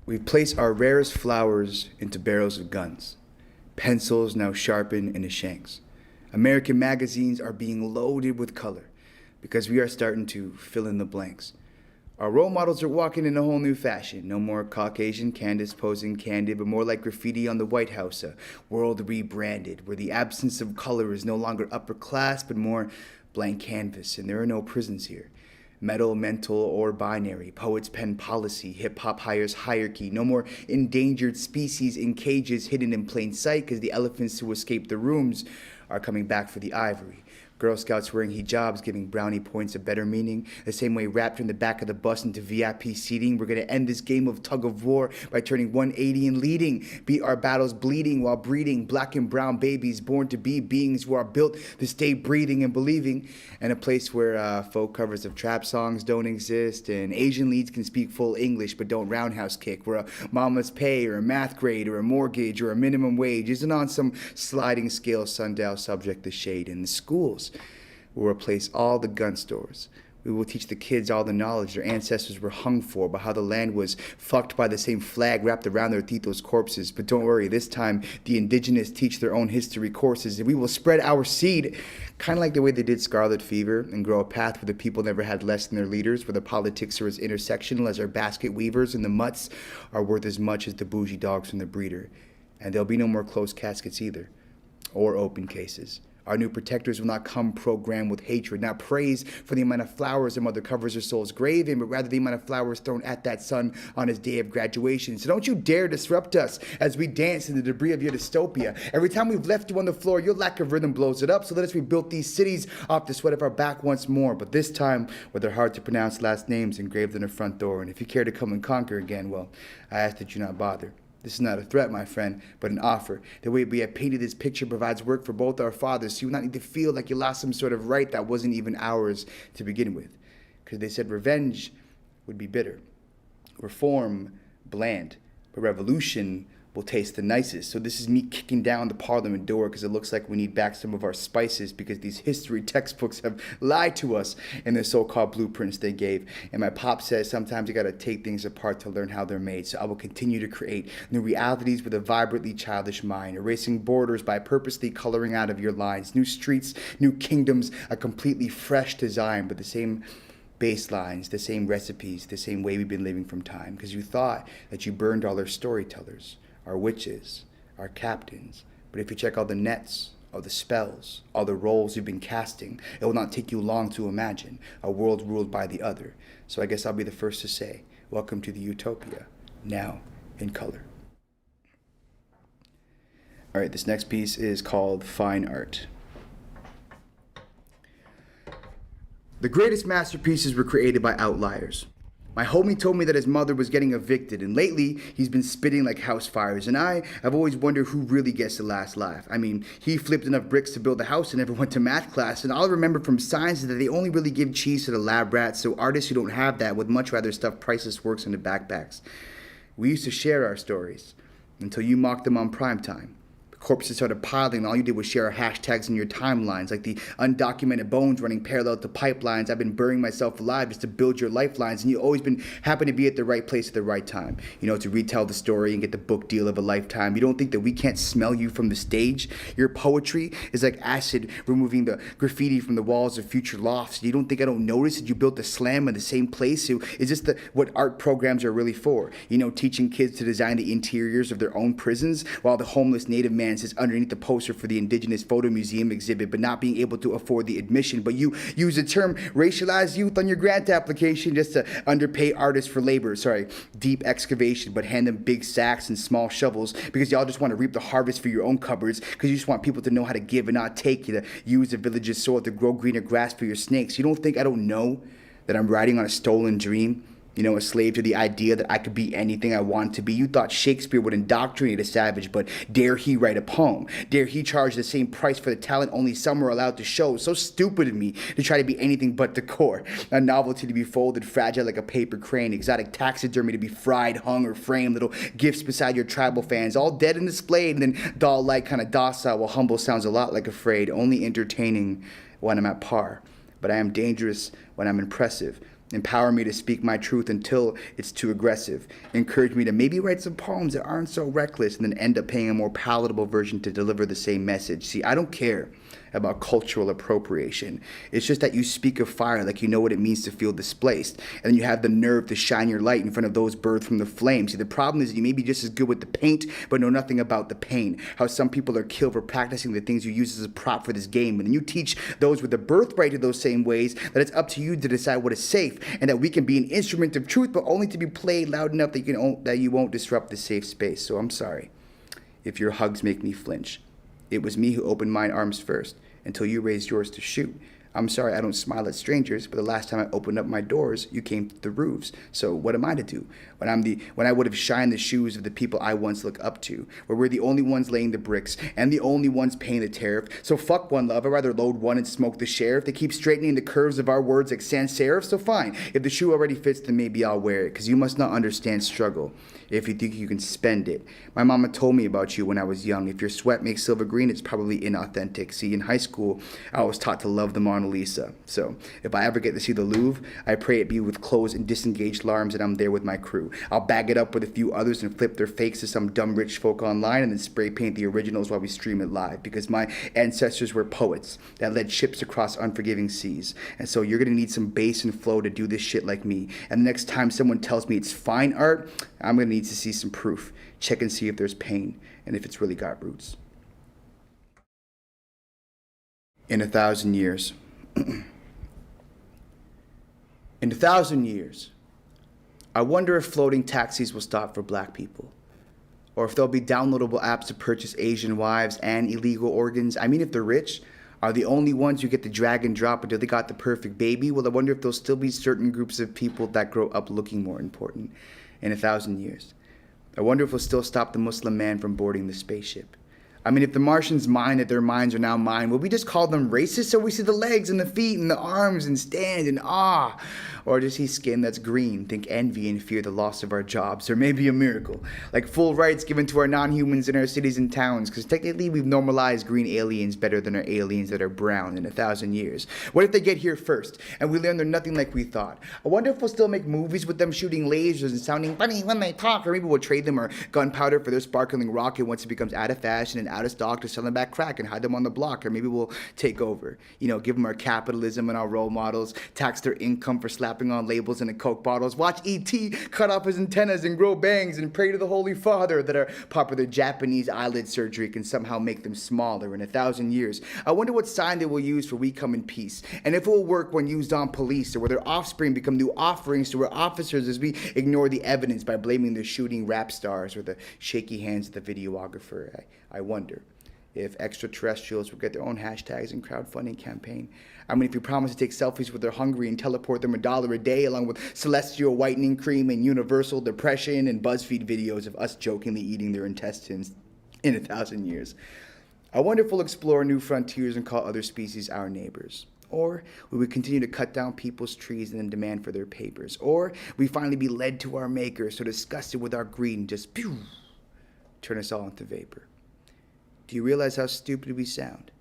We place our rarest flowers into barrels of guns, pencils now sharpened into shanks. American magazines are being loaded with color because we are starting to fill in the blanks. Our role models are walking in a whole new fashion. No more Caucasian Candace posing candid, but more like graffiti on the White House, a world rebranded, where the absence of color is no longer upper class, but more blank canvas, and there are no prisons here. Metal, mental, or binary. Poets pen policy. Hip-hop hires hierarchy. No more endangered species in cages hidden in plain sight because the elephants who escaped the rooms are coming back for the ivory. Girl Scouts wearing hijabs, giving brownie points a better meaning. The same way wrapped in the back of the bus into VIP seating. We're going to end this game of tug of war by turning 180 and leading. Beat our battles bleeding while breeding black and brown babies born to be beings who are built to stay breathing and believing. And a place where folk covers of trap songs don't exist. And Asian leads can speak full English but don't roundhouse kick. Where a mama's pay or a math grade or a mortgage or a minimum wage isn't on some sliding scale sundial subject to shade. In the schools, we'll replace all the gun stores. We will teach the kids all the knowledge their ancestors were hung for, about how the land was fucked by the same flag wrapped around their titos' corpses. But don't worry, this time the indigenous teach their own history courses, and we will spread our seed, kind of like the way they did Scarlet Fever, and grow a path where the people never had less than their leaders, where the politics are as intersectional as our basket weavers, and the mutts are worth as much as the bougie dogs from the breeder. And there'll be no more closed caskets either, or open cases. Our new protectors will not come programmed with hatred, not praise for the amount of flowers their mother covers her soul's grave in, but rather the amount of flowers thrown at that son on his day of graduation. So don't you dare disrupt us as we dance in the debris of your dystopia. Every time we've left you on the floor, your lack of rhythm blows it up. So let us rebuild these cities off the sweat of our back once more, but this time with their hard to pronounce last names engraved on the front door. And if you care to come and conquer again, well, I ask that you not bother. This is not a threat, my friend, but an offer. The way we have painted this picture provides work for both our fathers, so you will not need to feel like you lost some sort of right that wasn't even ours to begin with. Because they said revenge would be bitter, reform bland, but revolution will taste the nicest. So this is me kicking down the parliament door because it looks like we need back some of our spices because these history textbooks have lied to us in the so-called blueprints they gave. And my pop says sometimes you gotta take things apart to learn how they're made. So I will continue to create new realities with a vibrantly childish mind, erasing borders by purposely coloring out of your lines, new streets, new kingdoms, a completely fresh design, but the same baselines, the same recipes, the same way we've been living from time. Because you thought that you burned all our storytellers, our witches, our captains. But if you check all the nets, all the spells, all the roles you've been casting, it will not take you long to imagine a world ruled by the other. So I guess I'll be the first to say, welcome to the Utopia, now in color. All right, this next piece is called Fine Art. The greatest masterpieces were created by outliers. My homie told me that his mother was getting evicted, and lately he's been spitting like house fires, and I've always wondered who really gets the last laugh. I mean, he flipped enough bricks to build a house and never went to math class, and all I remember from science is that they only really give cheese to the lab rats, so artists who don't have that would much rather stuff priceless works into backpacks. We used to share our stories, until you mocked them on primetime. Corpses started piling, and all you did was share hashtags in your timelines, like the undocumented bones running parallel to pipelines. I've been burying myself alive just to build your lifelines, and you've always been happen to be at the right place at the right time, you know, to retell the story and get the book deal of a lifetime. You don't think that we can't smell you from the stage? Your poetry is like acid removing the graffiti from the walls of future lofts. You don't think I don't notice that you built the slam in the same place? So is this what art programs are really for? You know, teaching kids to design the interiors of their own prisons while the homeless native man is underneath the poster for the Indigenous Photo Museum exhibit, but not being able to afford the admission. But you use the term racialized youth on your grant application just to underpay artists for labor. Sorry, deep excavation, but hand them big sacks and small shovels because y'all just want to reap the harvest for your own cupboards because you just want people to know how to give and not take. You to use the village's soil to grow greener grass for your snakes. You don't think I don't know that I'm riding on a stolen dream? You know, a slave to the idea that I could be anything I want to be. You thought Shakespeare would indoctrinate a savage, but dare he write a poem? Dare he charge the same price for the talent only some are allowed to show? So stupid of me to try to be anything but decor. A novelty to be folded, fragile like a paper crane. Exotic taxidermy to be fried, hung, or framed. Little gifts beside your tribal fans, all dead and displayed, and then doll-like, kind of docile, while humble sounds a lot like afraid. Only entertaining when I'm at par. But I am dangerous when I'm impressive. Empower me to speak my truth until it's too aggressive. Encourage me to maybe write some poems that aren't so reckless and then end up paying a more palatable version to deliver the same message. See, I don't care about cultural appropriation. It's just that you speak of fire like you know what it means to feel displaced, and then you have the nerve to shine your light in front of those birthed from the flames. See, the problem is you may be just as good with the paint, but know nothing about the pain. How some people are killed for practicing the things you use as a prop for this game, and then you teach those with the birthright to those same ways that it's up to you to decide what is safe, and that we can be an instrument of truth, but only to be played loud enough that you won't disrupt the safe space. So I'm sorry if your hugs make me flinch. It was me who opened my arms first, until you raised yours to shoot. I'm sorry I don't smile at strangers, but the last time I opened up my doors, you came through the roofs. So what am I to do when I would have shined the shoes of the people I once looked up to, where we're the only ones laying the bricks and the only ones paying the tariff? So fuck one love, I'd rather load one and smoke the sheriff. They keep straightening the curves of our words like sans serif. So fine, if the shoe already fits, then maybe I'll wear it, because you must not understand struggle if you think you can spend it. My mama told me about you when I was young. If your sweat makes silver green, it's probably inauthentic. See, in high school, I was taught to love the Mona Lisa. So if I ever get to see the Louvre, I pray it be with closed and disengaged alarms and I'm there with my crew. I'll bag it up with a few others and flip their fakes to some dumb rich folk online and then spray paint the originals while we stream it live, because my ancestors were poets that led ships across unforgiving seas. And so you're gonna need some bass and flow to do this shit like me. And the next time someone tells me it's fine art, I'm gonna need to see some proof. Check and see if there's pain and if it's really got roots. In 1,000 years. In 1,000 years, I wonder if floating taxis will stop for black people, or if there'll be downloadable apps to purchase Asian wives and illegal organs. I mean, if the rich are the only ones who get to drag and drop until they got the perfect baby, well, I wonder if there'll still be certain groups of people that grow up looking more important in 1,000 years. I wonder if we'll still stop the Muslim man from boarding the spaceship. I mean, if the Martians mind that their minds are now mine, will we just call them racist, so we see the legs and the feet and the arms and stand in awe? Or does he skin that's green, think envy and fear the loss of our jobs? Or maybe a miracle, like full rights given to our non-humans in our cities and towns, because technically we've normalized green aliens better than our aliens that are brown in 1,000 years. What if they get here first, and we learn they're nothing like we thought? I wonder if we'll still make movies with them shooting lasers and sounding funny when they talk, or maybe we'll trade them our gunpowder for their sparkling rocket once it becomes out of fashion and out of stock to sell them back crack and hide them on the block. Or maybe we'll take over, give them our capitalism and our role models, tax their income for slapping on labels and the Coke bottles, watch E.T. cut off his antennas and grow bangs, and pray to the Holy Father that our popular Japanese eyelid surgery can somehow make them smaller in 1,000 years. I wonder what sign they will use for "We come in peace," and if it will work when used on police, or will their offspring become new offerings to our officers as we ignore the evidence by blaming the shooting rap stars or the shaky hands of the videographer. I wonder if extraterrestrials will get their own hashtags and crowdfunding campaign. I mean, if you promise to take selfies with their hungry and teleport them $1 a day, along with celestial whitening cream and universal depression and BuzzFeed videos of us jokingly eating their intestines in 1,000 years. I wonder if we'll explore new frontiers and call other species our neighbors. Or will we continue to cut down people's trees and then demand for their papers? Or we finally be led to our maker, so disgusted with our greed and just pew, turn us all into vapor. Do you realize how stupid we sound?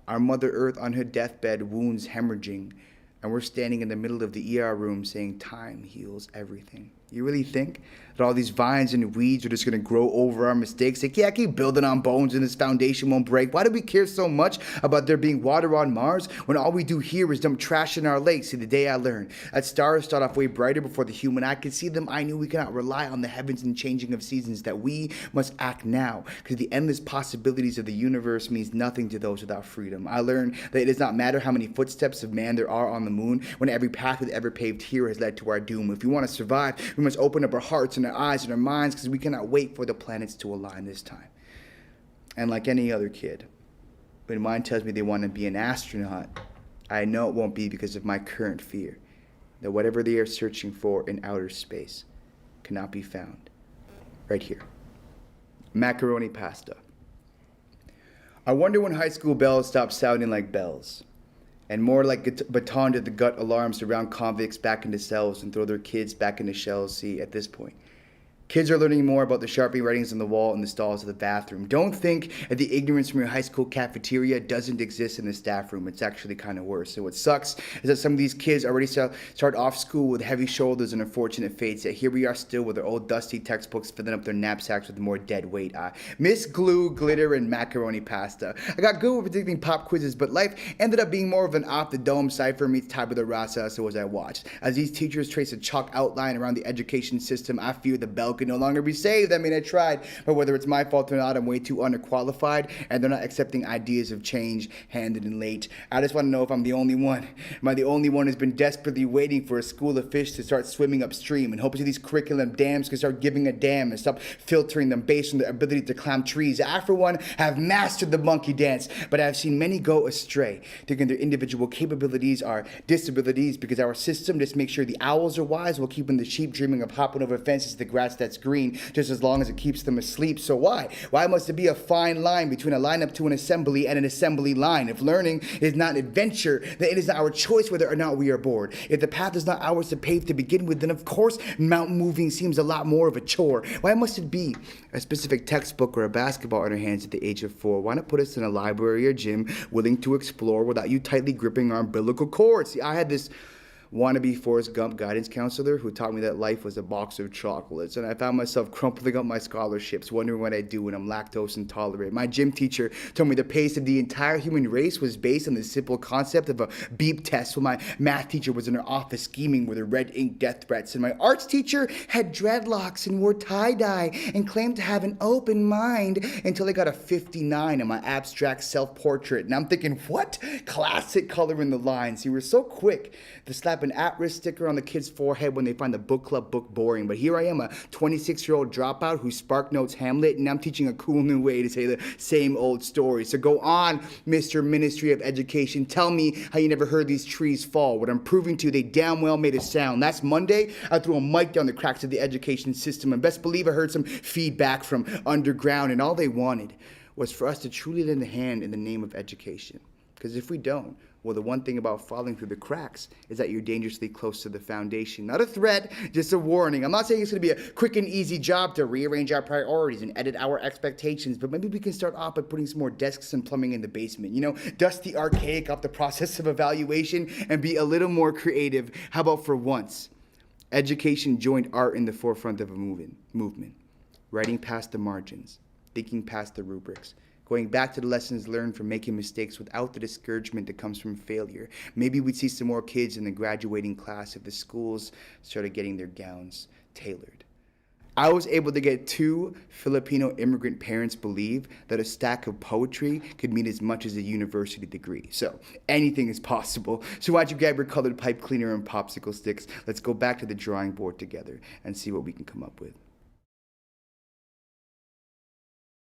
Our Mother Earth on her deathbed, wounds hemorrhaging, and we're standing in the middle of the ER room saying time heals everything. You really think that all these vines and weeds are just going to grow over our mistakes? Like, yeah, keep building on bones and this foundation won't break. Why do we care so much about there being water on Mars when all we do here is dump trash in our lakes? See, the day I learned that stars start off way brighter before the human eye could see them, I knew we cannot rely on the heavens and changing of seasons, that we must act now, because the endless possibilities of the universe means nothing to those without freedom. I learned that it does not matter how many footsteps of man there are on the moon, when every path we've ever paved here has led to our doom. If we want to survive, we must open up our hearts and our eyes and our minds, because we cannot wait for the planets to align this time. And like any other kid, when mine tells me they want to be an astronaut, I know it won't be because of my current fear that whatever they are searching for in outer space cannot be found right here. Macaroni Pasta. I wonder when high school bells stop sounding like bells, and more like baton to the gut alarms to round convicts back into cells and throw their kids back into shells. See, at this point, Kids are learning more about the Sharpie writings on the wall in the stalls of the bathroom. Don't think that the ignorance from your high school cafeteria doesn't exist in the staff room. It's actually kind of worse. So what sucks is that some of these kids already start off school with heavy shoulders and unfortunate fates, yet here we are still with their old dusty textbooks filling up their knapsacks with more dead weight. Miss Glue, Glitter, and Macaroni Pasta. I got good with predicting pop quizzes, but life ended up being more of an off-the-dome cipher meets tabula rasa, so as I watched. As these teachers trace a chalk outline around the education system, I fear the bell could no longer be saved. I mean, I tried, but whether it's my fault or not, I'm way too underqualified, and they're not accepting ideas of change handed in late. I just want to know if I'm the only one. Am I the only one who's been desperately waiting for a school of fish to start swimming upstream, and hopes that these curriculum dams can start giving a damn and stop filtering them based on their ability to climb trees? I, for one, have mastered the monkey dance, but I've seen many go astray, thinking their individual capabilities are disabilities because our system just makes sure the owls are wise while keeping the sheep dreaming of hopping over fences to the grass that's green, just as long as it keeps them asleep. So why? Why must there be a fine line between a lineup to an assembly and an assembly line? If learning is not an adventure, then it is not our choice whether or not we are bored. If the path is not ours to pave to begin with, then of course mountain moving seems a lot more of a chore. Why must it be a specific textbook or a basketball in our hands at the age of 4? Why not put us in a library or gym willing to explore without you tightly gripping our umbilical cords? See, I had this wannabe Forrest Gump guidance counselor who taught me that life was a box of chocolates, and I found myself crumpling up my scholarships, wondering what I'd do when I'm lactose intolerant. My gym teacher told me the pace of the entire human race was based on the simple concept of a beep test, while my math teacher was in her office scheming with her red ink death threats, and my arts teacher had dreadlocks and wore tie-dye and claimed to have an open mind until I got a 59 on my abstract self-portrait. And I'm thinking, what? Classic color in the lines. You were so quick to slap an at-risk sticker on the kid's forehead when they find the book club book boring. But here I am, a 26-year-old dropout who spark notes Hamlet, and I'm teaching a cool new way to say the same old story. So go on, Mr. Ministry of Education. Tell me how you never heard these trees fall. What I'm proving to you, they damn well made a sound. Last Monday, I threw a mic down the cracks of the education system, and best believe I heard some feedback from underground, and all they wanted was for us to truly lend a hand in the name of education. Because if we don't, well, the one thing about falling through the cracks is that you're dangerously close to the foundation. Not a threat, just a warning. I'm not saying it's going to be a quick and easy job to rearrange our priorities and edit our expectations, but maybe we can start off by putting some more desks and plumbing in the basement. You know, dust the archaic off the process of evaluation and be a little more creative. How about for once? Education joined art in the forefront of a movement. Writing past the margins, thinking past the rubrics, going back to the lessons learned from making mistakes without the discouragement that comes from failure. Maybe we'd see some more kids in the graduating class if the schools started getting their gowns tailored. I was able to get 2 Filipino immigrant parents believe that a stack of poetry could mean as much as a university degree. So anything is possible. So why don't you grab your colored pipe cleaner and popsicle sticks? Let's go back to the drawing board together and see what we can come up with.